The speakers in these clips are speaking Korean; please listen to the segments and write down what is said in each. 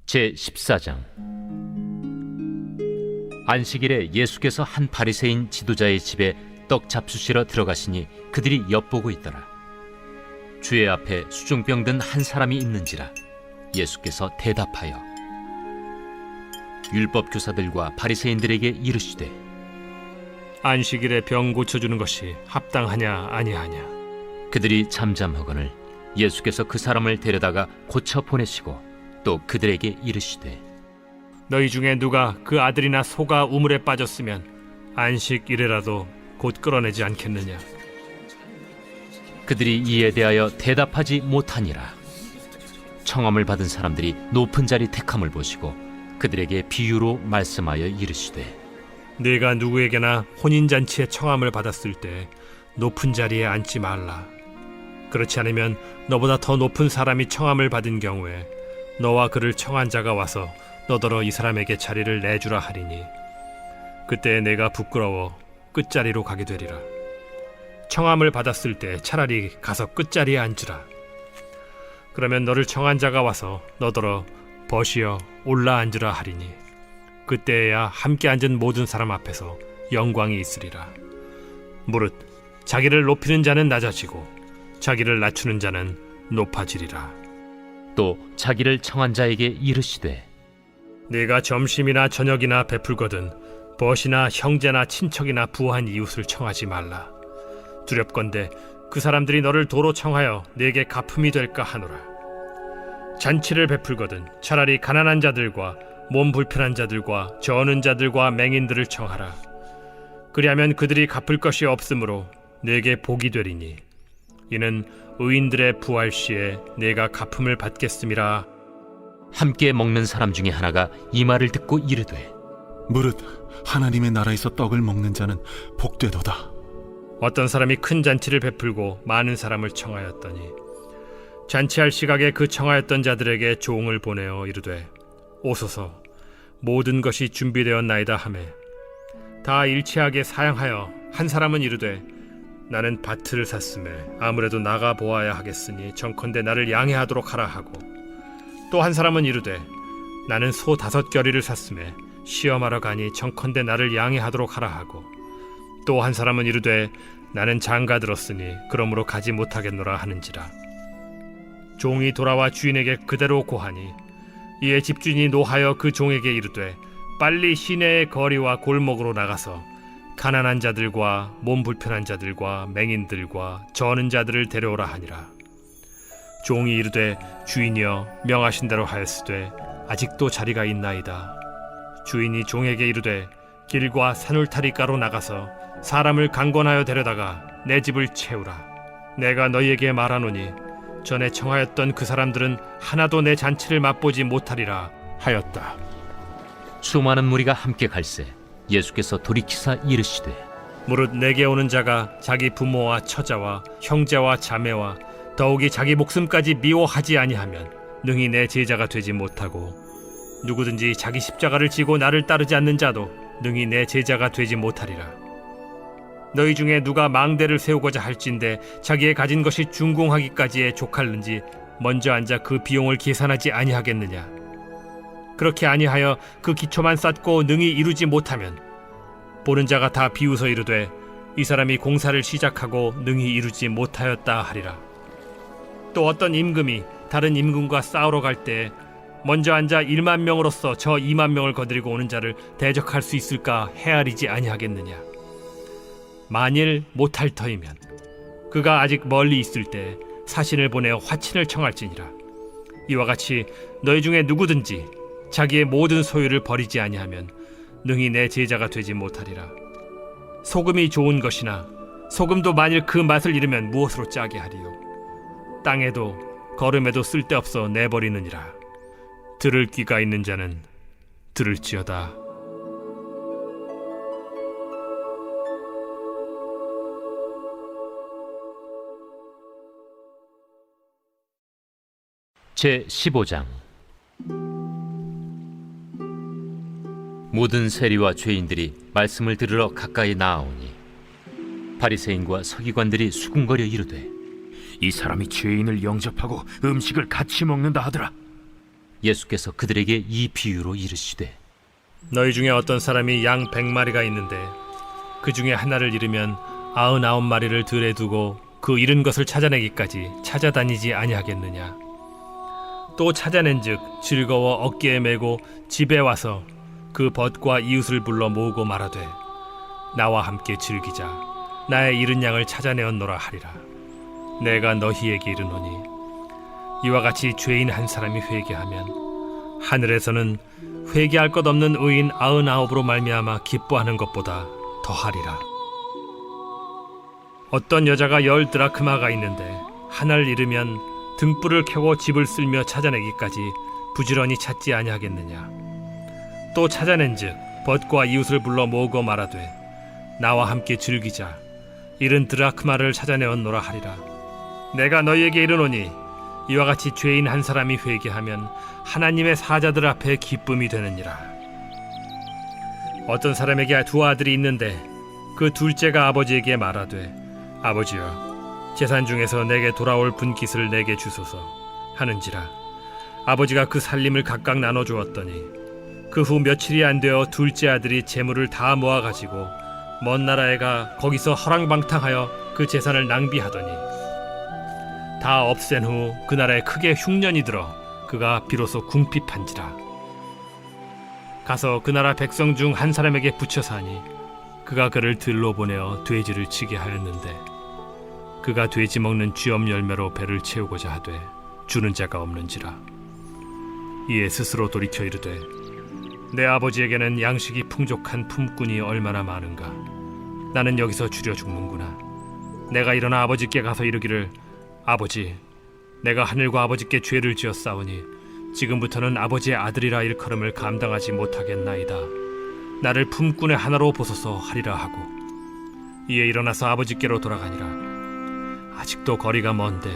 제14장. 안식일에 예수께서 한 바리새인 지도자의 집에 떡 잡수시러 들어가시니 그들이 엿보고 있더라. 주의 앞에 수중병 든 한 사람이 있는지라. 예수께서 대답하여 율법 교사들과 바리새인들에게 이르시되 안식일에 병 고쳐주는 것이 합당하냐 아니하냐. 그들이 잠잠하거늘 예수께서 그 사람을 데려다가 고쳐 보내시고 또 그들에게 이르시되 너희 중에 누가 그 아들이나 소가 우물에 빠졌으면 안식일에라도 곧 끌어내지 않겠느냐. 그들이 이에 대하여 대답하지 못하니라. 청함을 받은 사람들이 높은 자리 택함을 보시고 그들에게 비유로 말씀하여 이르시되 네가 누구에게나 혼인잔치에 청함을 받았을 때 높은 자리에 앉지 말라. 그렇지 않으면 너보다 더 높은 사람이 청함을 받은 경우에 너와 그를 청한 자가 와서 너더러 이 사람에게 자리를 내주라 하리니 그때 내가 부끄러워 끝자리로 가게 되리라. 청함을 받았을 때 차라리 가서 끝자리에 앉으라. 그러면 너를 청한 자가 와서 너더러 벗이어 올라 앉으라 하리니 그때야 함께 앉은 모든 사람 앞에서 영광이 있으리라. 무릇 자기를 높이는 자는 낮아지고 자기를 낮추는 자는 높아지리라. 또 자기를 청한 자에게 이르시되 네가 점심이나 저녁이나 베풀거든 벗이나 형제나 친척이나 부한 이웃을 청하지 말라. 두렵건대 그 사람들이 너를 도로 청하여 네게 갚음이 될까 하노라. 잔치를 베풀거든 차라리 가난한 자들과 몸 불편한 자들과 저는 자들과 맹인들을 청하라. 그리하면 그들이 갚을 것이 없으므로 네게 복이 되리니 이는 의인들의 부활 시에 네가 갚음을 받겠음이라. 함께 먹는 사람 중에 하나가 이 말을 듣고 이르되 무릇 하나님의 나라에서 떡을 먹는 자는 복되도다. 어떤 사람이 큰 잔치를 베풀고 많은 사람을 청하였더니 잔치할 시각에 그 청하였던 자들에게 종을 보내어 이르되 오소서 모든 것이 준비되었나이다 하매 다 일치하게 사양하여 한 사람은 이르되 나는 밭을 샀음에 아무래도 나가 보아야 하겠으니 정컨대 나를 양해하도록 하라 하고 또 한 사람은 이르되 나는 소 5겨리를 샀음에 시험하러 가니 정컨대 나를 양해하도록 하라 하고 또 한 사람은 이르되 나는 장가 들었으니 그러므로 가지 못하겠노라 하는지라. 종이 돌아와 주인에게 그대로 고하니 이에 집주인이 노하여 그 종에게 이르되 빨리 시내의 거리와 골목으로 나가서 가난한 자들과 몸 불편한 자들과 맹인들과 저는 자들을 데려오라 하니라. 종이 이르되 주인이여 명하신 대로 하였으되 아직도 자리가 있나이다. 주인이 종에게 이르되 길과 산울타리가로 나가서 사람을 강권하여 데려다가 내 집을 채우라. 내가 너희에게 말하노니 전에 청하였던 그 사람들은 하나도 내 잔치를 맛보지 못하리라 하였다. 수많은 무리가 함께 갈새 예수께서 돌이키사 이르시되 무릇 내게 오는 자가 자기 부모와 처자와 형제와 자매와 더욱이 자기 목숨까지 미워하지 아니하면 능히 내 제자가 되지 못하고 누구든지 자기 십자가를 지고 나를 따르지 않는 자도 능히 내 제자가 되지 못하리라. 너희 중에 누가 망대를 세우고자 할진대 자기의 가진 것이 준공하기까지에 족할는지 먼저 앉아 그 비용을 계산하지 아니하겠느냐. 그렇게 아니하여 그 기초만 쌓고 능히 이루지 못하면 보는 자가 다 비웃어 이르되 이 사람이 공사를 시작하고 능히 이루지 못하였다 하리라. 또 어떤 임금이 다른 임금과 싸우러 갈 때 먼저 앉아 1만 명으로서 저 2만 명을 거느리고 오는 자를 대적할 수 있을까 헤아리지 아니하겠느냐. 만일 못할 터이면 그가 아직 멀리 있을 때 사신을 보내어 화친을 청할지니라. 이와 같이 너희 중에 누구든지 자기의 모든 소유를 버리지 아니하면 능히 내 제자가 되지 못하리라. 소금이 좋은 것이나 소금도 만일 그 맛을 잃으면 무엇으로 짜게 하리요. 땅에도 거름에도 쓸데없어 내버리느니라. 들을 귀가 있는 자는 들을지어다. 제15장. 모든 세리와 죄인들이 말씀을 들으러 가까이 나아오니 바리새인과 서기관들이 수군거려 이르되 이 사람이 죄인을 영접하고 음식을 같이 먹는다 하더라. 예수께서 그들에게 이 비유로 이르시되 너희 중에 어떤 사람이 양 100마리가 있는데 그 중에 하나를 잃으면 99마리를 들에 두고 그 잃은 것을 찾아내기까지 찾아다니지 아니하겠느냐. 또 찾아낸즉 즐거워 어깨에 메고 집에 와서 그 벗과 이웃을 불러 모으고 말하되 나와 함께 즐기자. 나의 잃은 양을 찾아내었노라 하리라. 내가 너희에게 이르노니 이와 같이 죄인 한 사람이 회개하면 하늘에서는 회개할 것 없는 의인 99으로 말미암아 기뻐하는 것보다 더하리라. 어떤 여자가 10 드라크마가 있는데 하나를 잃으면 등불을 켜고 집을 쓸며 찾아내기까지 부지런히 찾지 아니하겠느냐. 또 찾아낸즉 벗과 이웃을 불러 모으고 말하되 나와 함께 즐기자. 잃은 드라크마를 찾아내었노라 하리라. 내가 너희에게 이르노니 이와 같이 죄인 한 사람이 회개하면 하나님의 사자들 앞에 기쁨이 되느니라. 어떤 사람에게 2 아들이 있는데 그 둘째가 아버지에게 말하되 아버지여 재산 중에서 내게 돌아올 분깃을 내게 주소서 하는지라. 아버지가 그 살림을 각각 나눠 주었더니 그 후 며칠이 안 되어 둘째 아들이 재물을 다 모아 가지고 먼 나라에 가 거기서 허랑방탕하여 그 재산을 낭비하더니 다 없앤 후 그 나라에 크게 흉년이 들어 그가 비로소 궁핍한지라. 가서 그 나라 백성 중 한 사람에게 붙여 사니 그가 그를 들로 보내어 돼지를 치게 하였는데 그가 돼지 먹는 쥐엄 열매로 배를 채우고자 하되 주는 자가 없는지라. 이에 스스로 돌이켜 이르되 내 아버지에게는 양식이 풍족한 품꾼이 얼마나 많은가. 나는 여기서 줄여 죽는구나. 내가 일어나 아버지께 가서 이르기를 아버지, 내가 하늘과 아버지께 죄를 지었사오니 지금부터는 아버지의 아들이라 일컬음을 감당하지 못하겠나이다. 나를 품꾼의 하나로 보소서 하리라 하고 이에 일어나서 아버지께로 돌아가니라. 아직도 거리가 먼데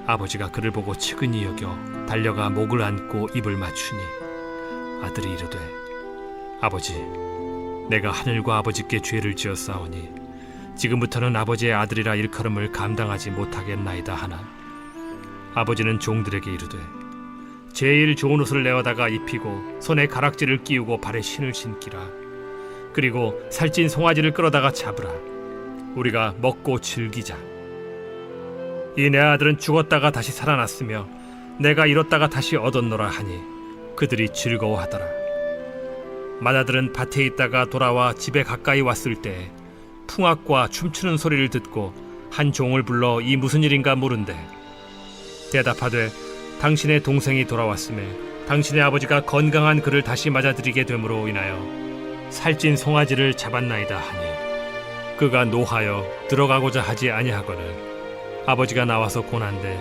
아버지가 그를 보고 측은히 여겨 달려가 목을 안고 입을 맞추니 아들이 이르되 아버지, 내가 하늘과 아버지께 죄를 지었사오니 지금부터는 아버지의 아들이라 일컬음을 감당하지 못하겠나이다 하나 아버지는 종들에게 이르되 제일 좋은 옷을 내어다가 입히고 손에 가락지를 끼우고 발에 신을 신기라. 그리고 살찐 송아지를 끌어다가 잡으라. 우리가 먹고 즐기자. 이 내 아들은 죽었다가 다시 살아났으며 내가 잃었다가 다시 얻었노라 하니 그들이 즐거워하더라. 맏아들은 밭에 있다가 돌아와 집에 가까이 왔을 때 풍악과 춤추는 소리를 듣고 한 종을 불러 이 무슨 일인가 물은데 대답하되 당신의 동생이 돌아왔음에 당신의 아버지가 건강한 그를 다시 맞아들이게 됨으로 인하여 살찐 송아지를 잡았나이다 하니 그가 노하여 들어가고자 하지 아니하거늘 아버지가 나와서 고난데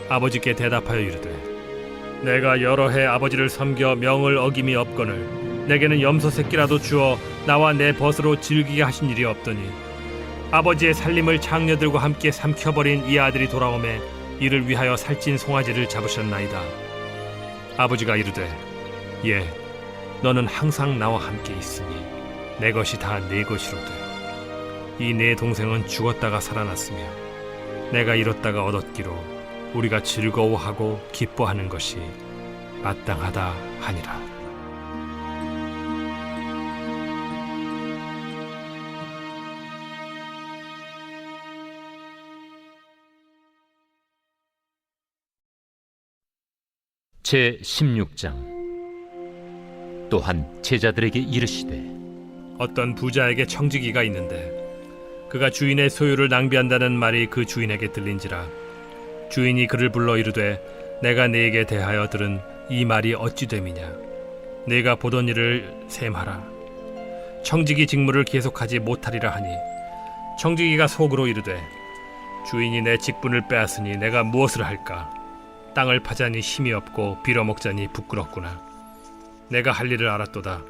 아버지께 대답하여 이르되 내가 여러 해 아버지를 섬겨 명을 어김이 없거늘 내게는 염소 새끼라도 주어 나와 내 벗으로 즐기게 하신 일이 없더니 아버지의 살림을 장녀들과 함께 삼켜버린 이 아들이 돌아오매 이를 위하여 살찐 송아지를 잡으셨나이다. 아버지가 이르되 예, 너는 항상 나와 함께 있으니 내 것이 다 네 것이로되 이 내 동생은 죽었다가 살아났으며 내가 잃었다가 얻었기로 우리가 즐거워하고 기뻐하는 것이 마땅하다 하니라. 제 16장. 또한 제자들에게 이르시되 어떤 부자에게 청지기가 있는데 그가 주인의 소유를 낭비한다는 말이 그 주인에게 들린지라. 주인이 그를 불러 이르되 내가 네게 대하여 들은 이 말이 어찌 됨이냐. 네가 보던 일을 셈하라. 청지기 직무를 계속하지 못하리라 하니 청지기가 속으로 이르되 주인이 내 직분을 빼앗으니 내가 무엇을 할까. 땅을 파자니 힘이 없고 빌어먹자니 부끄럽구나. 내가 할 일을 알았도다.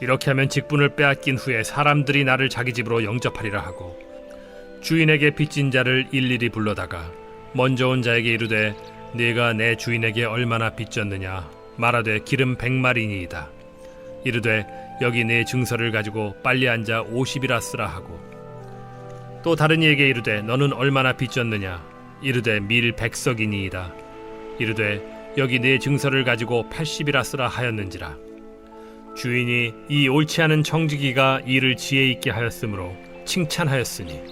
이렇게 하면 직분을 빼앗긴 후에 사람들이 나를 자기 집으로 영접하리라 하고 주인에게 빚진 자를 일일이 불러다가 먼저 온 자에게 이르되 네가 내 주인에게 얼마나 빚졌느냐 말하되 기름 100마리니이다. 이르되 여기 내 증서를 가지고 빨리 앉아 50이라 쓰라 하고 또 다른 이에게 이르되 너는 얼마나 빚졌느냐 이르되 밀 100석이니이다. 이르되 여기 네 증서를 가지고 80이라 쓰라 하였는지라. 주인이 이 옳지 않은 청지기가 이를 지혜 있게 하였으므로 칭찬하였으니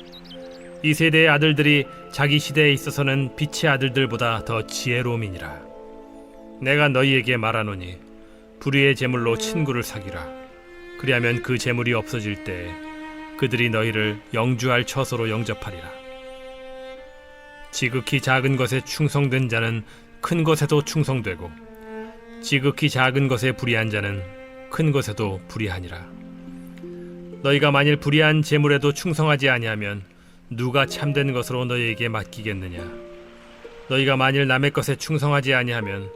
이 세대의 아들들이 자기 시대에 있어서는 빛의 아들들보다 더 지혜로움이니라. 내가 너희에게 말하노니 불의의 제물로 친구를 사귀라. 그리하면 그 제물이 없어질 때에 그들이 너희를 영주할 처소로 영접하리라. 지극히 작은 것에 충성된 자는 큰 것에도 충성되고 지극히 작은 것에 불의한 자는 큰 것에도 불의하니라. 너희가 만일 불의한 제물에도 충성하지 아니하면 누가 참된 것으로 너희에게 맡기겠느냐? 너희가 만일 남의 것에 충성하지 아니하면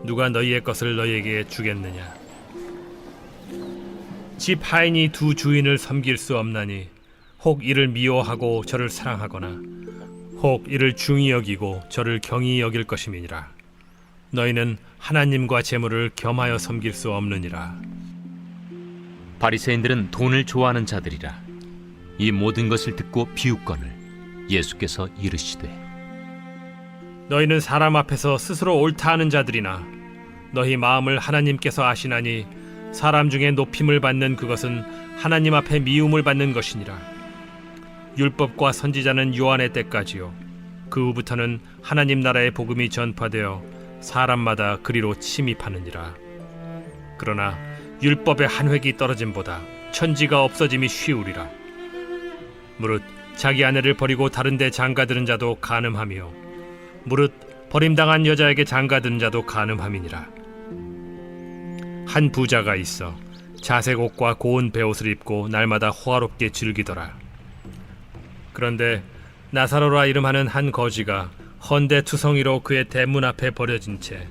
누가 너희의 것을 너희에게 주겠느냐? 집 하인이 두 주인을 섬길 수 없나니 혹 이를 미워하고 저를 사랑하거나 혹 이를 중히 여기고 저를 경히 여길 것임이니라. 너희는 하나님과 재물을 겸하여 섬길 수 없느니라. 바리새인들은 돈을 좋아하는 자들이라. 이 모든 것을 듣고 비웃거늘 예수께서 이르시되 너희는 사람 앞에서 스스로 옳다 하는 자들이나 너희 마음을 하나님께서 아시나니 사람 중에 높임을 받는 그것은 하나님 앞에 미움을 받는 것이니라. 율법과 선지자는 요한의 때까지요 그 후부터는 하나님 나라의 복음이 전파되어 사람마다 그리로 침입하느니라. 그러나 율법의 한 획이 떨어짐보다 천지가 없어짐이 쉬우리라. 무릇 자기 아내를 버리고 다른 데 장가드는 자도 간음하며 무릇 버림당한 여자에게 장가드는 자도 간음함이니라. 한 부자가 있어 자색 옷과 고운 베옷을 입고 날마다 호화롭게 즐기더라. 그런데 나사로라 이름하는 한 거지가 헌데 투성이로 그의 대문 앞에 버려진 채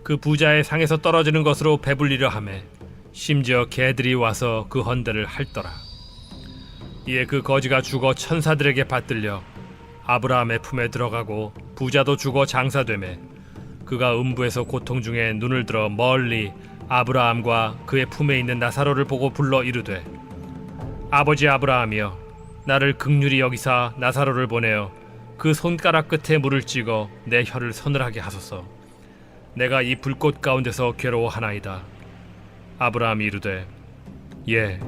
그 부자의 상에서 떨어지는 것으로 배불리려 하매 심지어 개들이 와서 그 헌데를 핥더라. 이에 그 거지가 죽어 천사들에게 받들려 아브라함의 품에 들어가고 부자도 죽어 장사되매 그가 음부에서 고통 중에 눈을 들어 멀리 아브라함과 그의 품에 있는 나사로를 보고 불러 이르되 아버지 아브라함이여 나를 긍휼히 여기사 나사로를 보내어 그 손가락 끝에 물을 찍어 내 혀를 서늘하게 하소서. 내가 이 불꽃 가운데서 괴로워하나이다. 아브라함이 이르되 예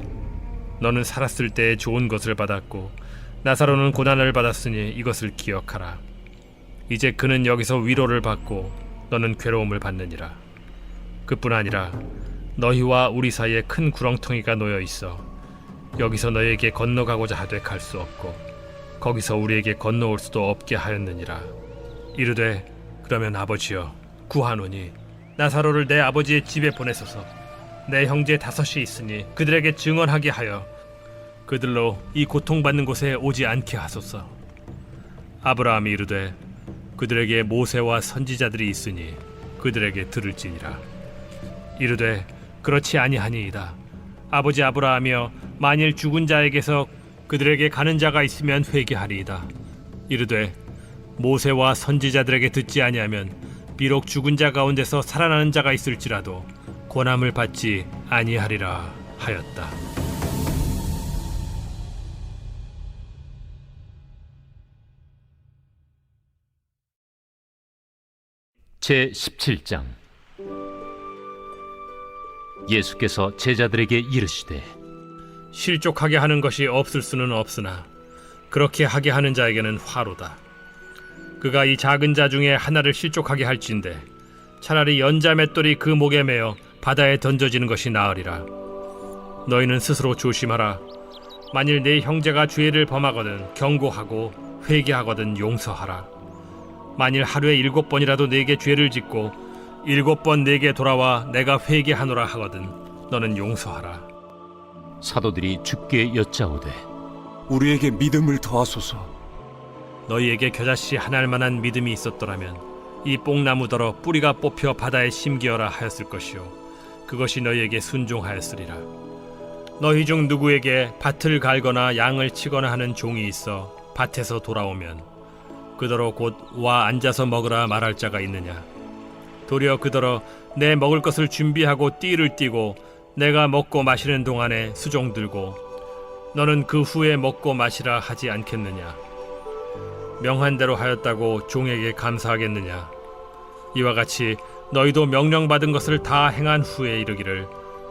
너는 살았을 때에 좋은 것을 받았고 나사로는 고난을 받았으니 이것을 기억하라. 이제 그는 여기서 위로를 받고 너는 괴로움을 받느니라. 그뿐 아니라 너희와 우리 사이에 큰 구렁텅이가 놓여 있어 여기서 너희에게 건너가고자 하되 갈 수 없고 거기서 우리에게 건너올 수도 없게 하였느니라. 이르되 그러면 아버지여 구하노니 나사로를 내 아버지의 집에 보내소서. 내 형제 5이 있으니 그들에게 증언하게 하여 그들로 이 고통받는 곳에 오지 않게 하소서. 아브라함이 이르되 그들에게 모세와 선지자들이 있으니 그들에게 들을지니라. 이르되 그렇지 아니하니이다. 아버지 아브라함이여 만일 죽은 자에게서 그들에게 가는 자가 있으면 회개하리이다. 이르되 모세와 선지자들에게 듣지 아니하면 비록 죽은 자 가운데서 살아나는 자가 있을지라도 권함을 받지 아니하리라 하였다. 제 17장. 예수께서 제자들에게 이르시되 실족하게 하는 것이 없을 수는 없으나 그렇게 하게 하는 자에게는 화로다. 그가 이 작은 자 중에 하나를 실족하게 할진대 차라리 연자 맷돌이 그 목에 매어 바다에 던져지는 것이 나으리라. 너희는 스스로 조심하라. 만일 네 형제가 죄를 범하거든 경고하고 회개하거든 용서하라. 만일 하루에 7번이라도 네게 죄를 짓고 7번 네게 돌아와 내가 회개하노라 하거든 너는 용서하라. 사도들이 주께 여짜오되 우리에게 믿음을 더하소서. 너희에게 겨자씨 하나할 만한 믿음이 있었더라면 이 뽕나무더러 뿌리가 뽑혀 바다에 심기어라 하였을 것이요 그것이 너희에게 순종하였으리라. 너희 중 누구에게 밭을 갈거나 양을 치거나 하는 종이 있어 밭에서 돌아오면 그더러 곧 와 앉아서 먹으라 말할 자가 있느냐? 도리어 그더러 내 먹을 것을 준비하고 띠를 띠고 내가 먹고 마시는 동안에 수종 들고 너는 그 후에 먹고 마시라 하지 않겠느냐? 명한 대로 하였다고 종에게 감사하겠느냐? 이와 같이 너희도 명령받은 것을 다 행한 후에 이르기를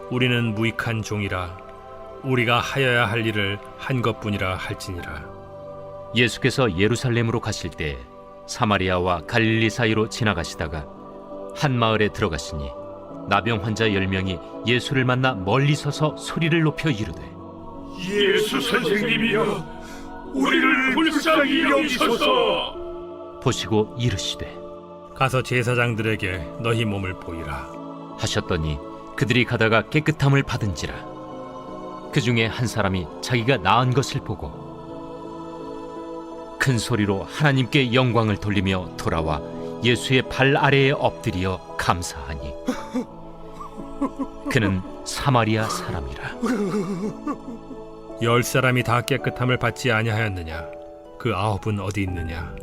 우리는 무익한 종이라 우리가 하여야 할 일을 한 것뿐이라 할지니라. 예수께서 예루살렘으로 가실 때 사마리아와 갈릴리 사이로 지나가시다가 한 마을에 들어가시니 나병 환자 10명이 예수를 만나 멀리 서서 소리를 높여 이르되 예수 선생님이여, 우리를 불쌍히 여기소서. 보시고 이르시되 가서 제사장들에게 너희 몸을 보이라. 하셨더니 그들이 가다가 깨끗함을 받은지라. 그 중에 한 사람이 자기가 나은 것을 보고 큰 소리로 하나님께 영광을 돌리며 돌아와 예수의 발 아래에 엎드려 감사하니 그는 사마리아 사람이라. 10사람이 다 깨끗함을 받지 아니하였느냐? 그 9은 어디 있느냐?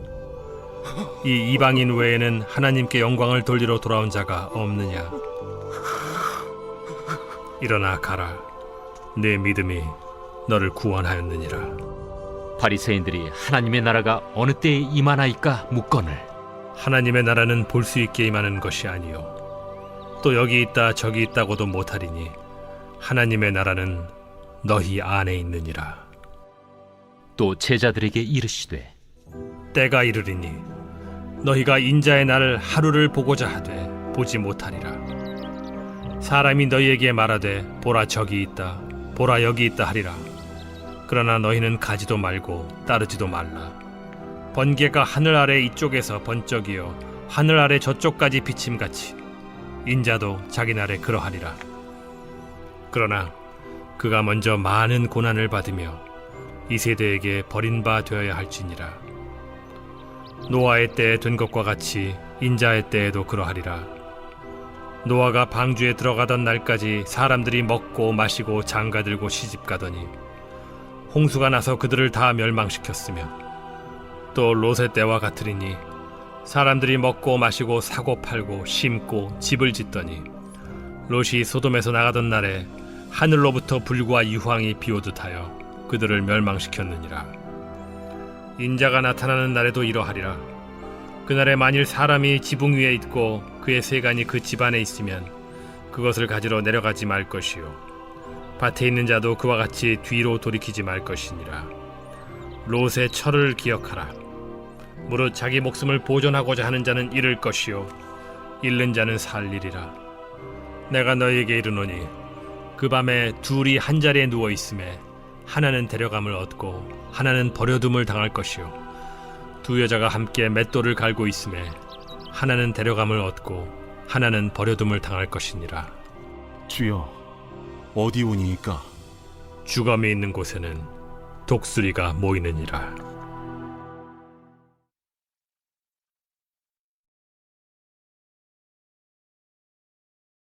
이 이방인 외에는 하나님께 영광을 돌리러 돌아온 자가 없느냐? 일어나 가라. 내 믿음이 너를 구원하였느니라. 바리새인들이 하나님의 나라가 어느 때에 임하나이까 묻거늘 하나님의 나라는 볼 수 있게 임하는 것이 아니요 또 여기 있다 저기 있다고도 못하리니 하나님의 나라는 너희 안에 있느니라. 또 제자들에게 이르시되 때가 이르리니 너희가 인자의 날을 하루를 보고자 하되 보지 못하리라. 사람이 너희에게 말하되 보라 저기 있다 보라 여기 있다 하리라. 그러나 너희는 가지도 말고 따르지도 말라. 번개가 하늘 아래 이쪽에서 번쩍이어 하늘 아래 저쪽까지 비침같이 인자도 자기 날에 그러하리라. 그러나 그가 먼저 많은 고난을 받으며 이 세대에게 버린 바 되어야 할지니라. 노아의 때에 된 것과 같이 인자의 때에도 그러하리라. 노아가 방주에 들어가던 날까지 사람들이 먹고 마시고 장가들고 시집가더니 홍수가 나서 그들을 다 멸망시켰으며 또 롯의 때와 같으리니 사람들이 먹고 마시고 사고 팔고 심고 집을 짓더니 롯이 소돔에서 나가던 날에 하늘로부터 불과 유황이 비오듯 하여 그들을 멸망시켰느니라. 인자가 나타나는 날에도 이러하리라. 그날에 만일 사람이 지붕 위에 있고 그의 세간이 그 집 안에 있으면 그것을 가지러 내려가지 말 것이요 밭에 있는 자도 그와 같이 뒤로 돌이키지 말 것이니라. 롯의 철을 기억하라. 무릇 자기 목숨을 보존하고자 하는 자는 잃을 것이요 잃는 자는 살리리라. 내가 너희에게 이르노니 그 밤에 둘이 한 자리에 누워 있음에 하나는 데려감을 얻고 하나는 버려둠을 당할 것이요 두 여자가 함께 맷돌을 갈고 있음에 하나는 데려감을 얻고 하나는 버려둠을 당할 것이니라. 주여, 어디 오니이까? 주검이 있는 곳에는 독수리가 모이느니라.